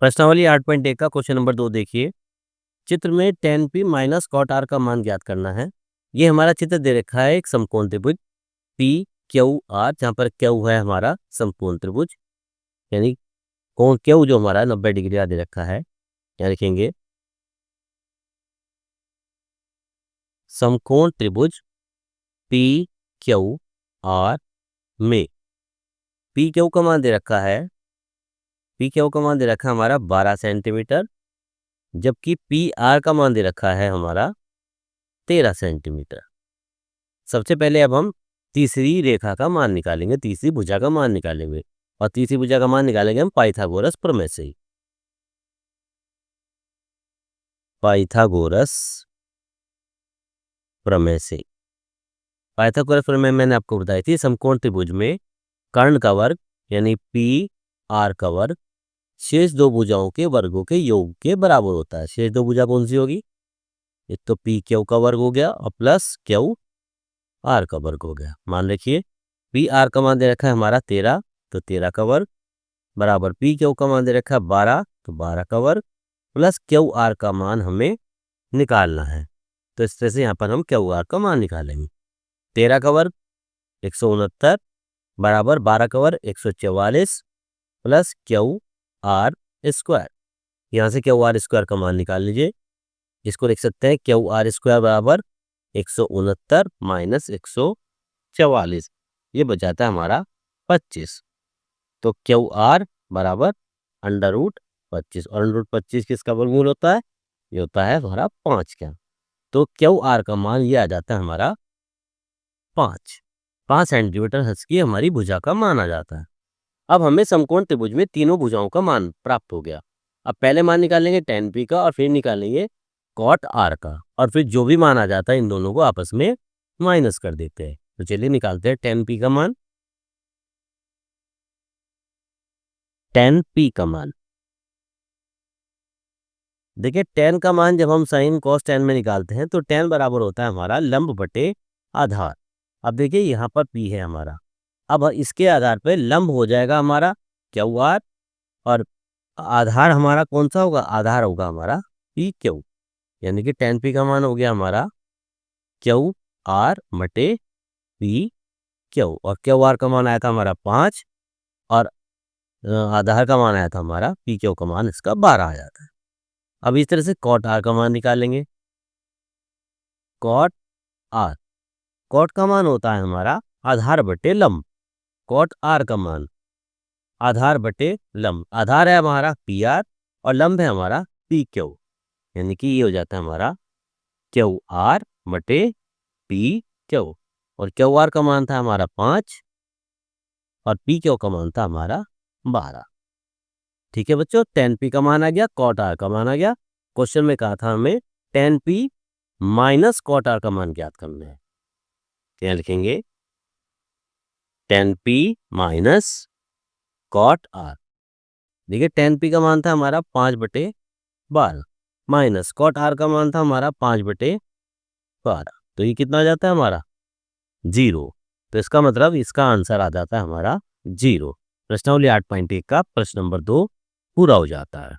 प्रश्नावली 8.1 का question number 2 देखिए। चित्र में tan p minus cot r का मान ज्ञात करना है। ये हमारा चित्र दे रखा है एक समकोण त्रिभुज P Q R, जहाँ पर Q है हमारा समकोण त्रिभुज, यानी कोण Q जो हमारा 90 डिग्री का दे रखा है। यहाँ लिखेंगे समकोण त्रिभुज P Q R में P Q का मान दे रखा है, P Q का मान दे रखा है हमारा 12 सेंटीमीटर, जबकि पी आर का मान दे रखा है हमारा 13 सेंटीमीटर। सबसे पहले अब हम तीसरी रेखा का मान निकालेंगे, तीसरी भुजा का मान निकालेंगे, और तीसरी भुजा का मान निकालेंगे हम पाइथागोरस प्रमेय से ही। पाइथागोरस प्रमेय से। पाइथागोरस प्रमेय मैंने आपको बताई थी, समकोण त्रिभुज में कर्ण का वर्ग यानी पी आर का वर्ग शेष दो भुजाओं के वर्गों के योग के बराबर होता है। शेष दो भुजा कौन सी होगी? एक तो पी क्यू का वर्ग हो गया और प्लस क्यू आर का वर्ग हो गया। मान रखिए पी आर का मान दे रखा है हमारा 13, तो 13 का वर्ग बराबर पी क्यू का मान दे रखा है 12, तो 12 का वर्ग प्लस क्यू आर का मान हमें निकालना है। तो इस तरह से यहाँ पर हम क्यू आर का मान निकालेंगे। 13 का वर्ग 169 बराबर 12 का वर्ग 144 प्लस क्यू आर स्क्वायर। यहाँ से क्यू आर स्क्वायर का मान निकाल लीजिए। इसको लिख सकते हैं क्यू आर स्क्वायर बराबर 169 माइनस 144, ये बचाता है हमारा 25। तो क्यू आर बराबर √25, और √25 किसका वर्गमूल होता है? ये होता है हमारा 5 का। तो क्यू आर का मान ये आ जाता है हमारा 5 सेंटीमीटर हंस की हमारी भुजा का मान आ जाता है। अब हमें समकोण त्रिभुज में तीनों भुजाओं का मान प्राप्त हो गया। अब पहले मान निकालेंगे tan p का, और फिर निकालेंगे cot r का, और फिर जो भी मान आ जाता है इन दोनों को आपस में माइनस कर देते हैं। तो चलिए निकालते हैं tan p का मान। tan p का मान देखिए, tan का मान जब हम sin cos tan में निकालते हैं तो tan बराबर होता है हमारा लंब बटे आधार। अब देखिए यहाँ पर p है हमारा, अब इसके आधार पे लंब हो जाएगा हमारा क्यू आर, और आधार हमारा कौन सा होगा? आधार होगा हमारा पी क्यू, यानी कि tan p का मान हो गया हमारा क्यू आर बटे पी क्यू, और क्यू आर का मान आया था हमारा 5, और आधार का मान आया था हमारा पी क्यू का मान इसका 12 आ जाता है। अब इस तरह से cot r का मान निकालेंगे। cot r, cot का मान होता है हमारा आधार बटे लंब। cot r का मान आधार बटे लंब, आधार है हमारा पी आर और लंब है हमारा पी क्यू, यानी कि ये हो जाता है हमारा क्यू आर बटे पी क्यू, और क्यू आर का मान था हमारा 5 और पी क्यू का मान था हमारा 12। ठीक है बच्चों, tan p का मान आ गया, cot r का मान आ गया। क्वेश्चन में कहा था हमें tan p minus cot r का मान ज्ञात करना है। क्या लिखेंगे? tan p minus cot r। देखिए tan p का मान था हमारा 5/12 माइनस cot r का मान था हमारा 5/12, तो ये कितना आ जाता है हमारा 0। तो इसका मतलब इसका आंसर आ जाता है हमारा 0। प्रश्नावली 8.1 का प्रश्न नंबर 2 पूरा हो जाता है।